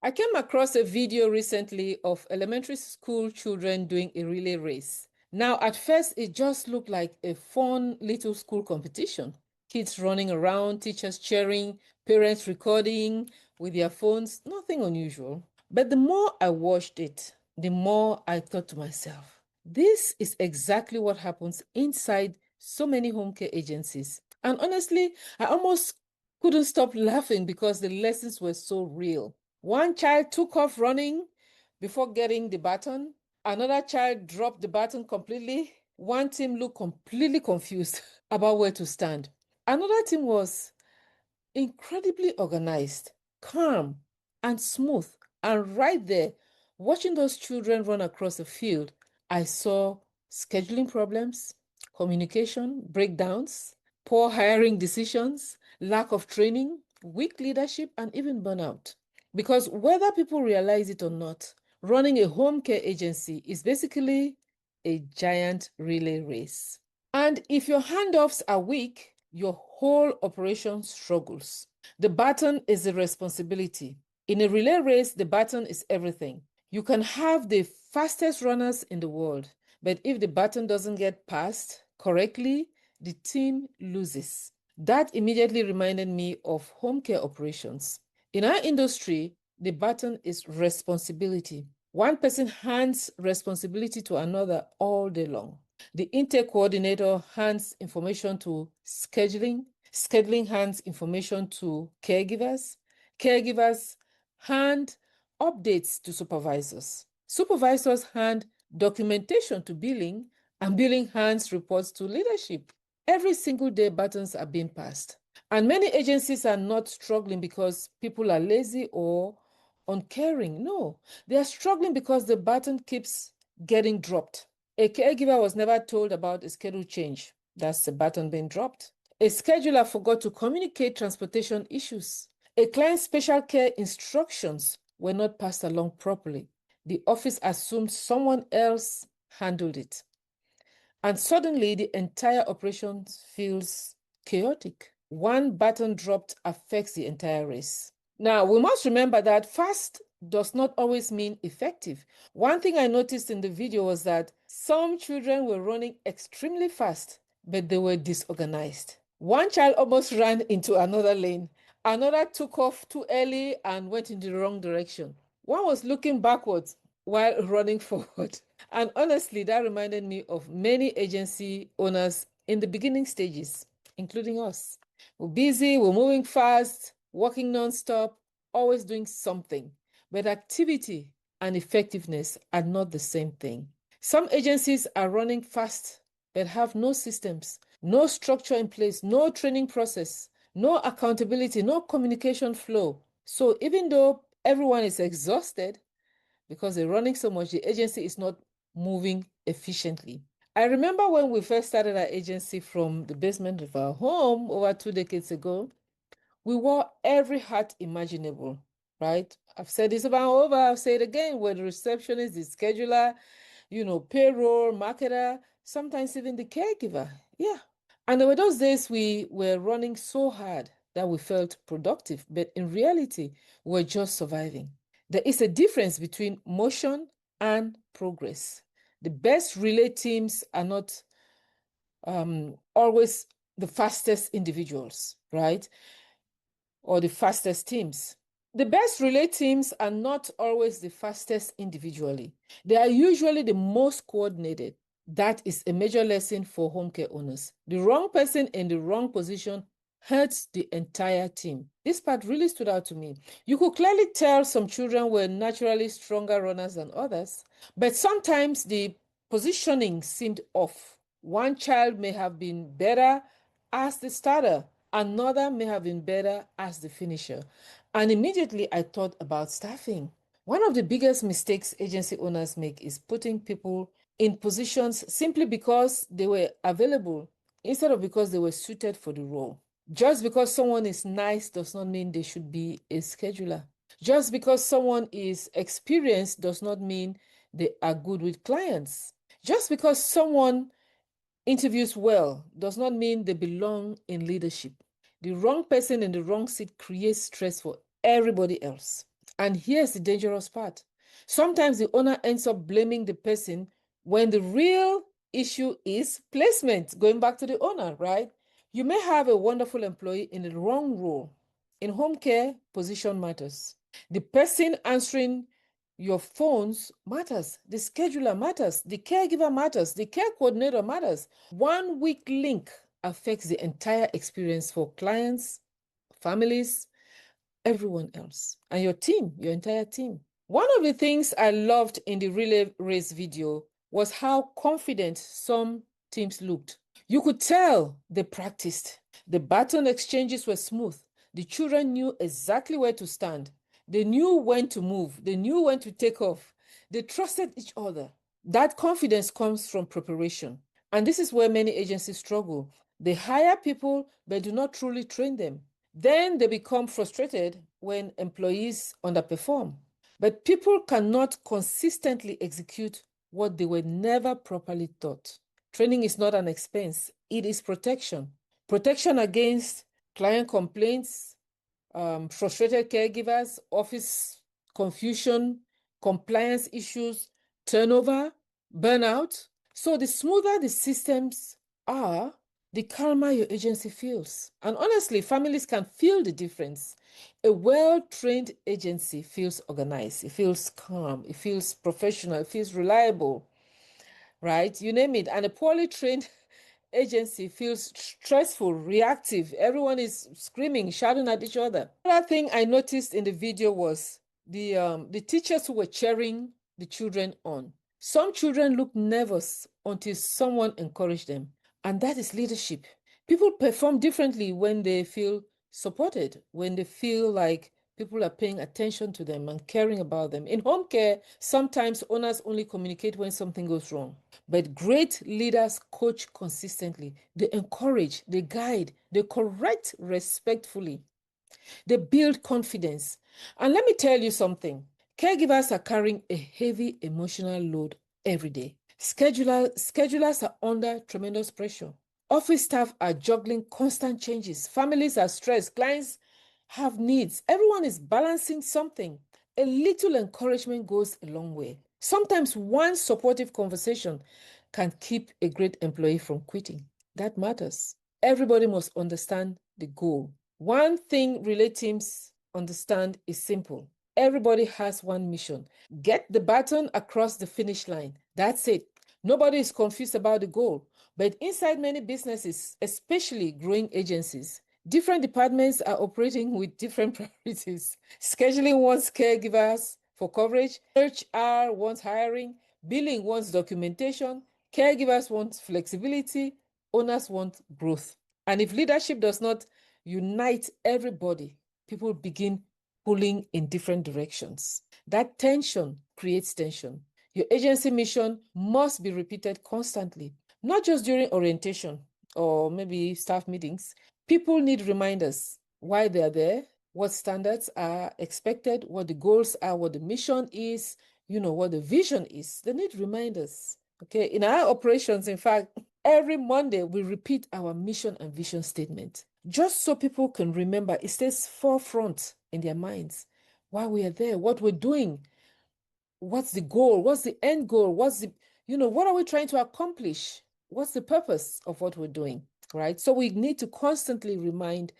I came across a video recently of elementary school children doing a relay race. Now, at first, it just looked like a fun little school competition. Kids running around, teachers cheering, parents recording with their phones, nothing unusual. But the more I watched it, the more I thought to myself, this is exactly what happens inside so many home care agencies. And honestly, I almost couldn't stop laughing because the lessons were so real. One child took off running before getting the baton. Another child dropped the baton completely. One team looked completely confused about where to stand. Another team was incredibly organized, calm, and smooth. And right there, watching those children run across the field, I saw scheduling problems, communication breakdowns, poor hiring decisions, lack of training, weak leadership, and even burnout. Because whether people realize it or not, running a home care agency is basically a giant relay race. And if your handoffs are weak, your whole operation struggles. The baton is a responsibility. In a relay race, the baton is everything. You can have the fastest runners in the world, but if the baton doesn't get passed correctly, the team loses. That immediately reminded me of home care operations. In our industry, the baton is responsibility. One person hands responsibility to another all day long. The intake coordinator hands information to scheduling, scheduling hands information to caregivers, caregivers hand updates to supervisors, supervisors hand documentation to billing, and billing hands reports to leadership. Every single day, buttons are being passed. And many agencies are not struggling because people are lazy or uncaring. No, they are struggling because the button keeps getting dropped. A caregiver was never told about a schedule change. That's the button being dropped. A scheduler forgot to communicate transportation issues. A client's special care instructions were not passed along properly. The office assumed someone else handled it. And suddenly, the entire operation feels chaotic. One button dropped affects the entire race. Now, we must remember that fast does not always mean effective. One thing I noticed in the video was that some children were running extremely fast, but they were disorganized. One child almost ran into another lane. Another took off too early and went in the wrong direction. One was looking backwards while running forward. And honestly, that reminded me of many agency owners in the beginning stages, including us. We're busy, we're moving fast, working nonstop, always doing something. But activity and effectiveness are not the same thing. Some agencies are running fast but have no systems, no structure in place, no training process, no accountability, no communication flow. So even though everyone is exhausted because they're running so much, the agency is not moving efficiently. I remember when we first started our agency from the basement of our home over 2 decades ago, we wore every hat imaginable, right? I've said this over and over, I'll say it again, we're the receptionist, the scheduler, payroll, marketer, sometimes even the caregiver. Yeah. And there were those days we were running so hard that we felt productive, but in reality, we're just surviving. There is a difference between motion and progress. The best relay teams are not always the fastest individuals, right? Or the fastest teams. The best relay teams are not always the fastest individually. They are usually the most coordinated. That is a major lesson for home care owners. The wrong person in the wrong position hurts the entire team. This part really stood out to me. You could clearly tell some children were naturally stronger runners than others, but sometimes the positioning seemed off. One child may have been better as the starter, another may have been better as the finisher. And immediately I thought about staffing. One of the biggest mistakes agency owners make is putting people in positions simply because they were available instead of because they were suited for the role. Just because someone is nice does not mean they should be a scheduler. Just because someone is experienced does not mean they are good with clients. Just because someone interviews well does not mean they belong in leadership. The wrong person in the wrong seat creates stress for everybody else. And here's the dangerous part. Sometimes the owner ends up blaming the person when the real issue is placement, going back to the owner, right? You may have a wonderful employee in the wrong role. In home care, position matters. The person answering your phones matters. The scheduler matters. The caregiver matters. The care coordinator matters. One weak link affects the entire experience for clients, families, everyone else, and your team, your entire team. One of the things I loved in the relay race video was how confident some teams looked. You could tell they practiced. The baton exchanges were smooth. The children knew exactly where to stand. They knew when to move. They knew when to take off. They trusted each other. That confidence comes from preparation. And this is where many agencies struggle. They hire people but do not truly train them. Then they become frustrated when employees underperform. But people cannot consistently execute what they were never properly taught. Training is not an expense, it is protection. Protection against client complaints, frustrated caregivers, office confusion, compliance issues, turnover, burnout. So the smoother the systems are, the calmer your agency feels. And honestly, families can feel the difference. A well-trained agency feels organized, it feels calm, it feels professional, it feels reliable, right? You name it. And a poorly trained agency feels stressful, reactive. Everyone is screaming, shouting at each other. Another thing I noticed in the video was the teachers who were cheering the children on. Some children look nervous until someone encouraged them, and that is leadership. People perform differently when they feel supported, when they feel like people are paying attention to them and caring about them. In home care, sometimes owners only communicate when something goes wrong. But great leaders coach consistently. They encourage, they guide, they correct respectfully. They build confidence. And let me tell you something. Caregivers are carrying a heavy emotional load every day. Schedulers are under tremendous pressure. Office staff are juggling constant changes. Families are stressed. Clients have needs. Everyone is balancing something. A little encouragement goes a long way. Sometimes one supportive conversation can keep a great employee from quitting. That matters. Everybody must understand the goal. One thing relay teams understand is simple. Everybody has one mission. Get the baton across the finish line. That's it. Nobody is confused about the goal. But inside many businesses, especially growing agencies, different departments are operating with different priorities. Scheduling wants caregivers for coverage, HR wants hiring, billing wants documentation, caregivers want flexibility, owners want growth. And if leadership does not unite everybody, people begin pulling in different directions. That tension creates tension. Your agency mission must be repeated constantly, not just during orientation or maybe staff meetings. People need reminders why they're there, what standards are expected, what the goals are, what the mission is, what the vision is. They need reminders. Okay, in our operations, in fact, every Monday we repeat our mission and vision statement just so people can remember. It stays forefront in their minds why we are there, what we're doing, what's the goal, what's the end goal, what are we trying to accomplish, what's the purpose of what we're doing, right? So we need to constantly remind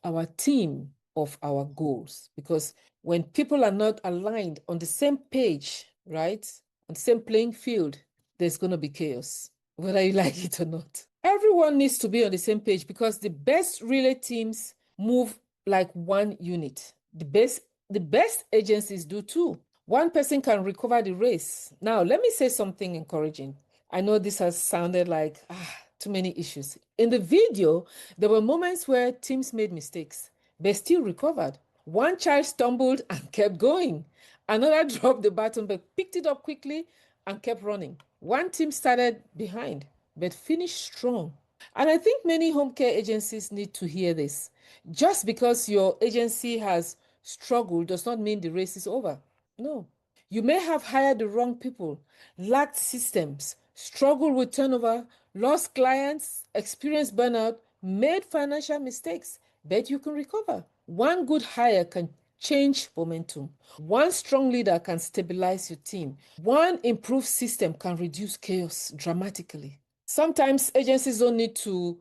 our team of our goals, because when people are not aligned on the same page, right, on the same playing field, there's going to be chaos, whether you like it or not. Everyone needs to be on the same page, because the best relay teams move like one unit. The best agencies do too. One person can recover the race. Now, let me say something encouraging. I know this has sounded like too many issues. In the video, there were moments where teams made mistakes, but still recovered. One child stumbled and kept going. Another dropped the baton but picked it up quickly and kept running. One team started behind but finished strong. And I think many home care agencies need to hear this. Just because your agency has struggled does not mean the race is over. No. You may have hired the wrong people, lacked systems, struggled with turnover, lost clients, experienced burnout, made financial mistakes, but you can recover. One good hire can change momentum. One strong leader can stabilize your team. One improved system can reduce chaos dramatically. Sometimes agencies don't need to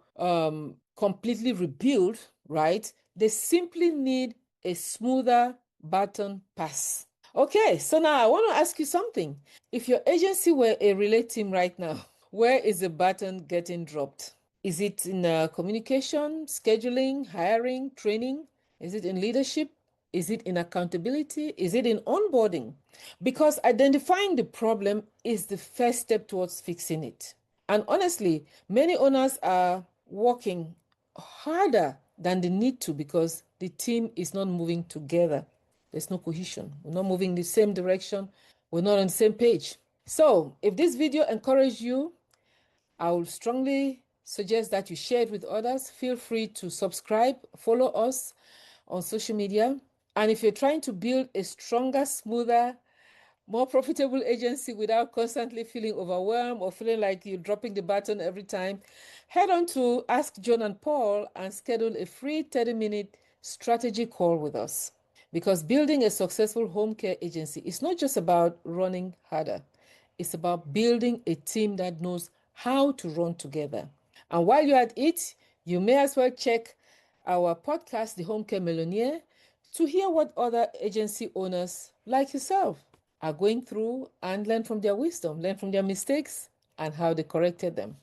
completely rebuild, right? They simply need a smoother baton pass. Okay, so now I want to ask you something. If your agency were a relay team right now, where is the baton getting dropped? Is it in communication, scheduling, hiring, training? Is it in leadership? Is it in accountability? Is it in onboarding? Because identifying the problem is the first step towards fixing it. And honestly, many owners are working harder than they need to because the team is not moving together. There's no cohesion. We're not moving in the same direction. We're not on the same page. So if this video encouraged you, I would strongly suggest that you share it with others. Feel free to subscribe, follow us on social media. And if you're trying to build a stronger, smoother, more profitable agency without constantly feeling overwhelmed or feeling like you're dropping the baton every time, head on to Ask John and Paul and schedule a free 30-minute strategy call with us. Because building a successful home care agency is not just about running harder. It's about building a team that knows how to run together. And while you're at it, you may as well check our podcast, The Home Care Millionaire, to hear what other agency owners like yourself are going through and learn from their wisdom, learn from their mistakes and how they corrected them.